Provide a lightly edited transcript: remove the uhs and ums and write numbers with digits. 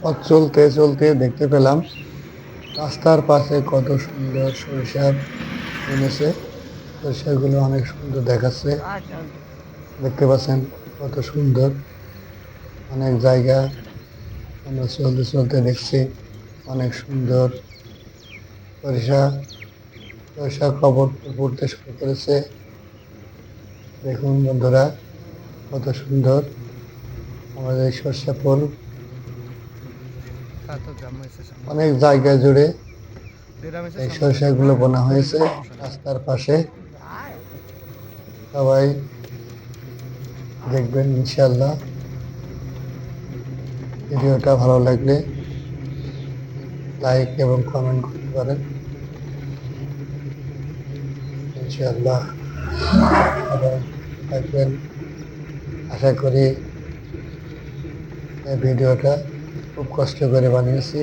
পথ চলতে চলতে দেখতে পেলাম রাস্তার পাশে কত সুন্দর সরিষা এনেছে। সরিষাগুলো অনেক সুন্দর দেখাচ্ছে, দেখতে পাচ্ছেন কত সুন্দর। অনেক জায়গা আমরা চলতে চলতে দেখছি অনেক সুন্দর সরিষা। সরিষা খবর পড়তে শুরু করেছে। দেখুন বন্ধুরা, কত সুন্দর আমাদের এই সরিষা ফুল। অনেক জায়গা জুড়ে এই সরিষাগুলো বোনা হয়েছে রাস্তার পাশে। সবাই দেখবেন ইনশাল্লাহ। ভিডিওটা ভালো লাগলে লাইক এবং কমেন্ট করতে পারেন ইনশাল্লাহ। সবাই থাকবেন। আশা করি এই ভিডিওটা খুব কষ্ট করে বানিয়েছি।